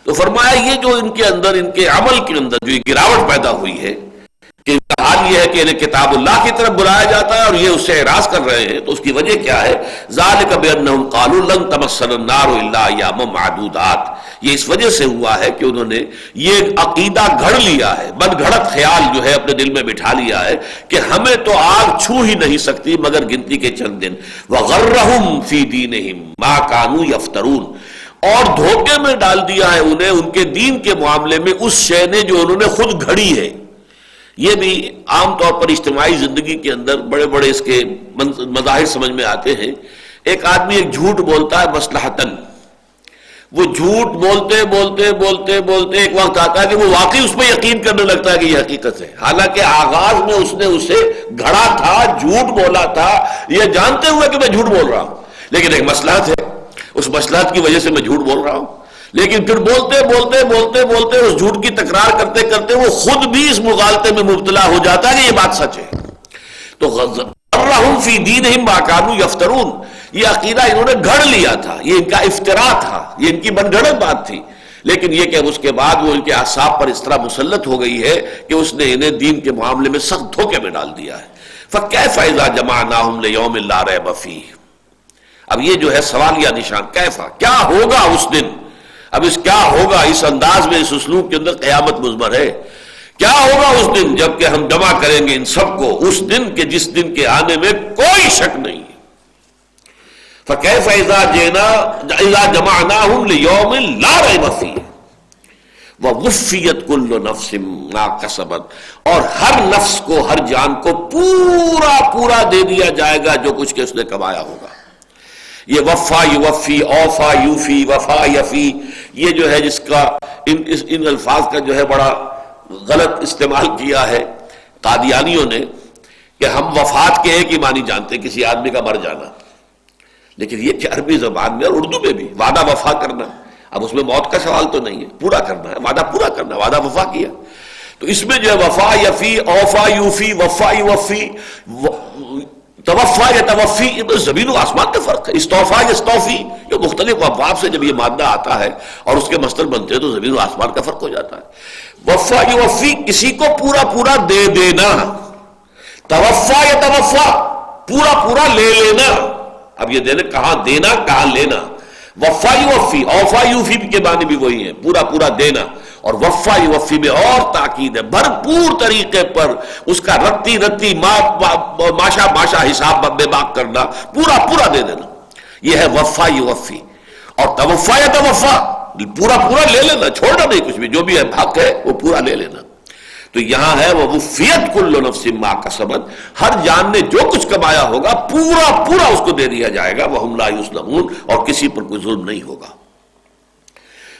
تو فرمایا یہ جو ان کے اندر، ان کے عمل کے اندر جو گراوٹ پیدا ہوئی ہے کہ حال یہ ہے کہ انہیں کتاب اللہ کی طرف بلایا جاتا ہے اور یہ اس سے اعراض کر رہے ہیں، تو اس کی وجہ کیا ہے؟ ذالک بانہم قالوا لن تمسنا النار الا ایاما معدودات، یہ اس وجہ سے ہوا ہے کہ انہوں نے یہ عقیدہ گھڑ لیا ہے، بد گھڑت خیال جو ہے اپنے دل میں بٹھا لیا ہے کہ ہمیں تو آگ چھو ہی نہیں سکتی مگر گنتی کے چند دن۔ وغرہم فی دینہم ما کانوا یفترون، اور دھوکے میں ڈال دیا ہے انہیں ان کے دین کے معاملے میں اس شے نے جو انہوں نے خود گھڑی ہے۔ یہ بھی عام طور پر اجتماعی زندگی کے اندر بڑے بڑے اس کے مظاہر سمجھ میں آتے ہیں۔ ایک آدمی ایک جھوٹ بولتا ہے مصلحتاً، وہ جھوٹ بولتے بولتے بولتے بولتے ایک وقت آتا ہے کہ وہ واقعی اس پہ یقین کرنے لگتا ہے کہ یہ حقیقت ہے، حالانکہ آغاز میں اس نے اسے گھڑا تھا، جھوٹ بولا تھا، یہ جانتے ہوئے کہ میں جھوٹ بول رہا ہوں، لیکن ایک مصلحت ہے، اس مصلحت کی وجہ سے میں جھوٹ بول رہا ہوں، لیکن پھر بولتے بولتے بولتے بولتے اس جھوٹ کی تکرار کرتے کرتے وہ خود بھی اس مغالطے میں مبتلا ہو جاتا ہے کہ یہ بات سچ ہے۔ تو غرہم فی دینہم ما کانوا یفترون، یہ عقیدہ انہوں نے گھڑ لیا تھا، یہ ان کا افطرا تھا، یہ ان کی بن گھڑت بات تھی، لیکن یہ کہ اس کے بعد وہ ان کے اعصاب پر اس طرح مسلط ہو گئی ہے کہ اس نے انہیں دین کے معاملے میں سخت دھوکے میں ڈال دیا ہے۔ فکیف اذا جمعناہم لیوم لا ریب فیہ، اب یہ جو ہے سوالیہ نشان، کیفا کیا ہوگا اس دن، اب اس کیا ہوگا اس انداز میں، اس اسلوب کے اندر قیامت مضمر ہے، کیا ہوگا اس دن جب کہ ہم جمع کریں گے ان سب کو، اس دن کے جس دن کے آنے میں کوئی شک نہیں ہے۔ فَكَيْفَ إِذَا جَمَعْنَاهُمْ لِيَوْمٍ لَا رَيْبَ فِيهِ وَوُفِّيَتْ كُلُّ نَفْسٍ مَا كَسَبَتْ، اور ہر نفس کو، ہر جان کو پورا پورا دے دیا جائے گا جو کچھ کہ اس نے کمایا ہوگا۔ یہ وفا یوفی، اوفا یوفی، وفا یفی، یہ جو ہے جس کا ان الفاظ کا جو ہے بڑا غلط استعمال کیا ہے قادیانیوں نے کہ ہم وفات کے ایک ہی معنی جانتے ہیں، کسی آدمی کا مر جانا، لیکن یہ کہ عربی زبان میں اور اردو میں بھی وعدہ وفا کرنا، اب اس میں موت کا سوال تو نہیں ہے، پورا کرنا ہے، وعدہ پورا کرنا، وعدہ وفا کیا، تو اس میں جو ہے وفا یفی، اوفا یوفی، وفا یوفی، توفا یا توفی، یہ زمین و آسمان کا فرق ہے۔ استوفا یا استوفی، یہ مختلف ابواب سے جب یہ مادہ آتا ہے اور اس کے مصدر بنتے ہیں تو زمین و آسمان کا فرق ہو جاتا ہے۔ وفا یوفی کسی کو پورا پورا دے دینا، توفا یا توفا پورا پورا لے لینا، اب یہ دینا کہاں دینا کہاں لینا، وفا یوفی، اوفا یوفی کے معنی بھی وہی ہیں، پورا پورا دینا، اور وفا یوفی میں اور تاکید ہے، بھرپور طریقے پر اس کا رتی رتی ماشا ماشا حساب بے باک کرنا، پورا پورا دے دینا، یہ ہے وفا یوفی۔ اور توفا یا توفا پورا پورا لے لینا، چھوڑنا نہیں کچھ بھی، جو بھی ہے حق ہے وہ پورا لے لینا۔ تو یہاں ہے وَوُفِّيَتْ كُلُّ نَفْسٍ مَا كَسَبَتْ، ہر جان نے جو کچھ کمایا ہوگا پورا پورا اس کو دے دیا جائے گا، وَهُمْ لَا يُظْلَمُونَ، اور کسی پر کوئی ظلم نہیں ہوگا۔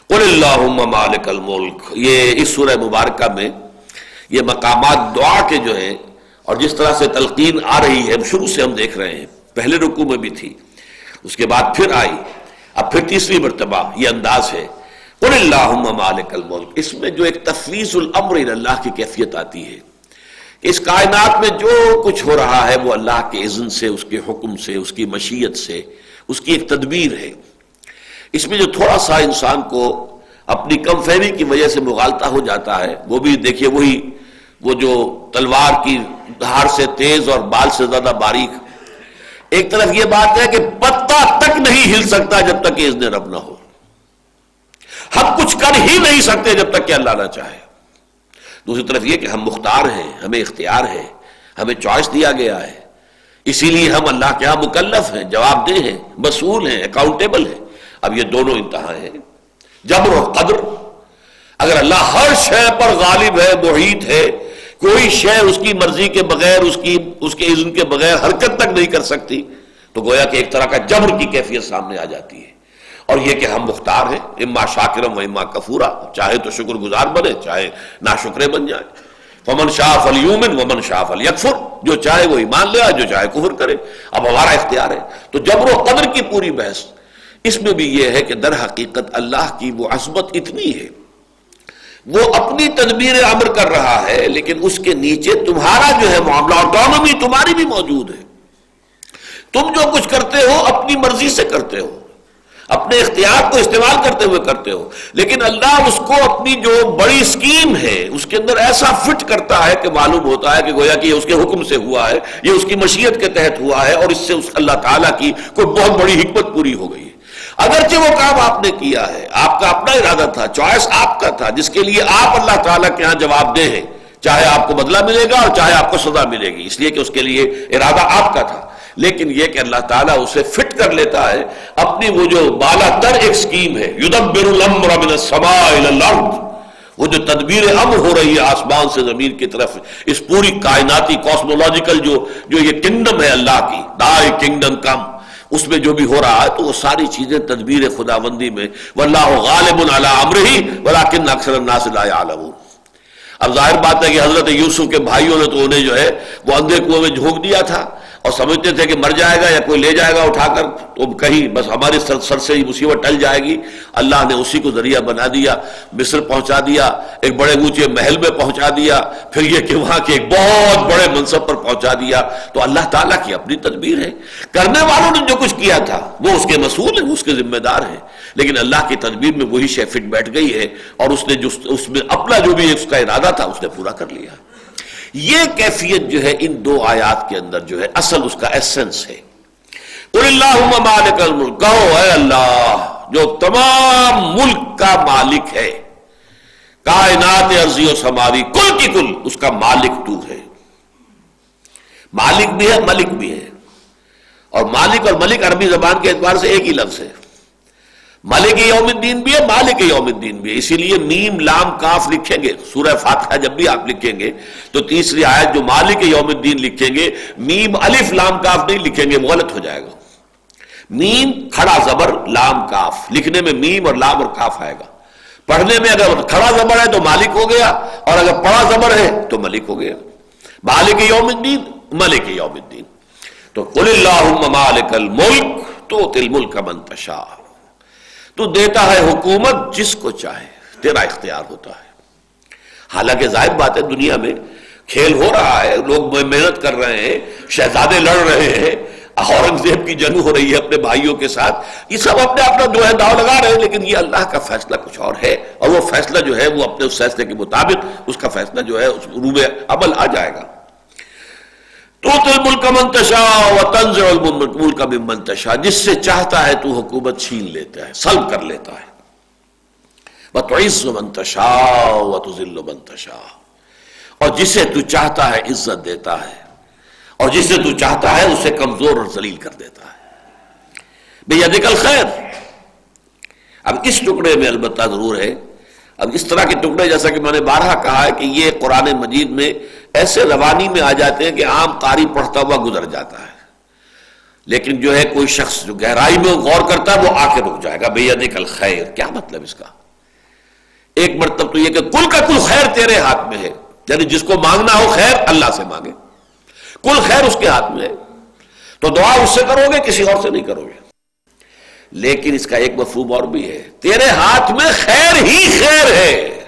قُلِ اللَّهُمَّ مَالِكَ الْمُلْكِ، یہ اس سورہ مبارکہ میں یہ مقامات دعا کے جو ہیں اور جس طرح سے تلقین آ رہی ہے شروع سے ہم دیکھ رہے ہیں، پہلے رکوع میں بھی تھی، اس کے بعد پھر آئی، اب پھر تیسری مرتبہ یہ انداز ہے قُلِ اللَّهُمَّ مَالِكَ الْمُلْكِ۔ اس میں جو ایک تفویض الامر الی اللہ کی کیفیت آتی ہے، اس کائنات میں جو کچھ ہو رہا ہے وہ اللہ کے اذن سے، اس کے حکم سے، اس کی مشیت سے، اس کی ایک تدبیر ہے۔ اس میں جو تھوڑا سا انسان کو اپنی کم فہمی کی وجہ سے مغالطہ ہو جاتا ہے، وہ بھی دیکھیے وہی وہ جو تلوار کی دھار سے تیز اور بال سے زیادہ باریک، ایک طرف یہ بات ہے کہ پتہ تک نہیں ہل سکتا جب تک کہ اذن رب نہ ہو، ہم کچھ کر ہی نہیں سکتے جب تک کہ اللہ نہ چاہے۔ دوسری طرف یہ کہ ہم مختار ہیں، ہمیں اختیار ہے، ہمیں چوائس دیا گیا ہے، اسی لیے ہم اللہ کے ہاں مکلف ہیں، جواب دہ ہیں، مسئول ہیں، اکاؤنٹیبل ہیں۔ اب یہ دونوں انتہا ہیں، جبر اور قدر۔ اگر اللہ ہر شے پر غالب ہے، محیط ہے، کوئی شے اس کی مرضی کے بغیر، اس کے اذن کے بغیر حرکت تک نہیں کر سکتی، تو گویا کہ ایک طرح کا جبر کی کیفیت سامنے آ جاتی ہے۔ اور یہ کہ ہم مختار ہیں، اما شاکرم و اما کفورا، چاہے تو شکر گزار بنے، چاہے ناشکرے بن جائے۔ فمن شاء فلیؤمن ومن شاء فلیکفر، جو چاہے وہ ایمان لے آئے، جو چاہے کفر کرے، اب ہمارا اختیار ہے۔ تو جبر و قدر کی پوری بحث اس میں بھی یہ ہے کہ در حقیقت اللہ کی وہ عظمت اتنی ہے، وہ اپنی تدبیر امر کر رہا ہے، لیکن اس کے نیچے تمہارا جو ہے معاملہ، آٹونومی تمہاری بھی موجود ہے۔ تم جو کچھ کرتے ہو اپنی مرضی سے کرتے ہو، اپنے اختیار کو استعمال کرتے ہوئے کرتے ہو، لیکن اللہ اس کو اپنی جو بڑی اسکیم ہے اس کے اندر ایسا فٹ کرتا ہے کہ معلوم ہوتا ہے کہ گویا کہ یہ اس کے حکم سے ہوا ہے، یہ اس کی مشیت کے تحت ہوا ہے، اور اس سے اللہ تعالیٰ کی کوئی بہت بڑی حکمت پوری ہو گئی ہے۔ اگرچہ وہ کام آپ نے کیا ہے، آپ کا اپنا ارادہ تھا، چوائس آپ کا تھا، جس کے لیے آپ اللہ تعالیٰ کے ہاں جواب دہ ہیں، چاہے آپ کو بدلہ ملے گا اور چاہے آپ کو سزا ملے گی، اس لیے کہ اس کے لیے ارادہ آپ کا تھا، لیکن یہ کہ اللہ تعالیٰ اسے فٹ کر لیتا ہے اپنی وہ جو بالا تر ایک سکیم ہے، یدبر الامر من السماء الى الارض، وہ جو تدبیر امر ہو رہی ہے آسمان سے زمین کی طرف، اس پوری کائناتی کاسمولوجیکل جو یہ کنگڈم ہے اللہ کی، دائی کنگڈم کم، اس میں جو بھی ہو رہا ہے تو وہ ساری چیزیں تدبیر خداوندی میں، واللہ غالب علی امرہ ولکن اکثر الناس لا یعلمون۔ اب ظاہر بات ہے کہ حضرت یوسف کے بھائیوں نے تو انہیں جو ہے وہ اندھے کنویں میں جھونک دیا تھا، اور سمجھتے تھے کہ مر جائے گا یا کوئی لے جائے گا اٹھا کر، تو کہیں بس ہماری سر سے ہی مصیبت ٹل جائے گی۔ اللہ نے اسی کو ذریعہ بنا دیا، مصر پہنچا دیا، ایک بڑے اونچے محل میں پہنچا دیا، پھر یہ کہ وہاں کے ایک بہت بڑے منصب پر پہنچا دیا۔ تو اللہ تعالیٰ کی اپنی تدبیر ہے، کرنے والوں نے جو کچھ کیا تھا وہ اس کے مسئول ہیں، وہ اس کے ذمہ دار ہیں، لیکن اللہ کی تدبیر میں وہی شے فٹ بیٹھ گئی ہے، اور اس نے جو اس میں اپنا جو بھی اس کا ارادہ تھا اس نے پورا کر لیا۔ یہ کیفیت جو ہے ان دو آیات کے اندر جو ہے اصل اس کا ایسنس ہے۔ قل اللہم مالک الملک، کہو اے اللہ جو تمام ملک کا مالک ہے، کائنات ارضی و سماوی کل کی کل اس کا مالک تو ہے۔ مالک بھی ہے، ملک بھی ہے، اور مالک اور ملک عربی زبان کے اعتبار سے ایک ہی لفظ ہے۔ مالک یوم الدین بھی ہے، مالک یوم الدین بھی ہے، اسی لیے میم لام کاف لکھیں گے سورہ فاتحہ جب بھی آپ لکھیں گے تو تیسری آیت جو مالک یوم الدین لکھیں گے، میم الف لام کاف نہیں لکھیں گے، وہ غلط ہو جائے گا۔ میم کھڑا زبر لام کاف، لکھنے میں میم اور لام اور کاف آئے گا، پڑھنے میں اگر کھڑا زبر ہے تو مالک ہو گیا، اور اگر پڑا زبر ہے تو ملک ہو گیا۔ مالک یوم الدین، ملک یوم الدین۔ تو قل اللہم مالک الملک تؤتی الملک من تشاء، تو دیتا ہے حکومت جس کو چاہے، تیرا اختیار ہوتا ہے۔ حالانکہ ظاہر بات ہے دنیا میں کھیل ہو رہا ہے، لوگ محنت کر رہے ہیں، شہزادے لڑ رہے ہیں، اورنگزیب کی جنگ ہو رہی ہے اپنے بھائیوں کے ساتھ، یہ سب اپنا جو ہے داؤ لگا رہے ہیں، لیکن یہ اللہ کا فیصلہ کچھ اور ہے، اور وہ فیصلہ جو ہے وہ اپنے اس فیصلے کے مطابق اس کا فیصلہ جو ہے اس روبے عمل آ جائے گا۔ تؤتی الملک من تشاء وتنزع الملک ممن تشاء، جس سے چاہتا ہے تو حکومت چھین لیتا ہے، سلب کر لیتا ہے۔ وتعز من تشاء وتذل من تشاء، اور جسے تو چاہتا ہے عزت دیتا ہے، اور جسے تو چاہتا ہے اسے کمزور اور ذلیل کر دیتا ہے۔ بیدک الخیر۔ اب اس ٹکڑے میں البتہ ضرور ہے، اب اس طرح کے ٹکڑے جیسا کہ میں نے بارہا کہا ہے کہ یہ قرآن مجید میں ایسے روانی میں آ جاتے ہیں کہ عام قاری پڑھتا ہوا گزر جاتا ہے، لیکن جو ہے کوئی شخص جو گہرائی میں غور کرتا ہے وہ آ کے رک جائے گا۔ بیدک الخیر، کیا مطلب اس کا؟ ایک مرتبہ تو یہ کہ کل کا کل خیر تیرے ہاتھ میں ہے، یعنی جس کو مانگنا ہو خیر اللہ سے مانگے، کل خیر اس کے ہاتھ میں ہے، تو دعا اس سے کرو گے، کسی اور سے نہیں کرو گے۔ لیکن اس کا ایک مفہوم اور بھی ہے، تیرے ہاتھ میں خیر ہی خیر ہے،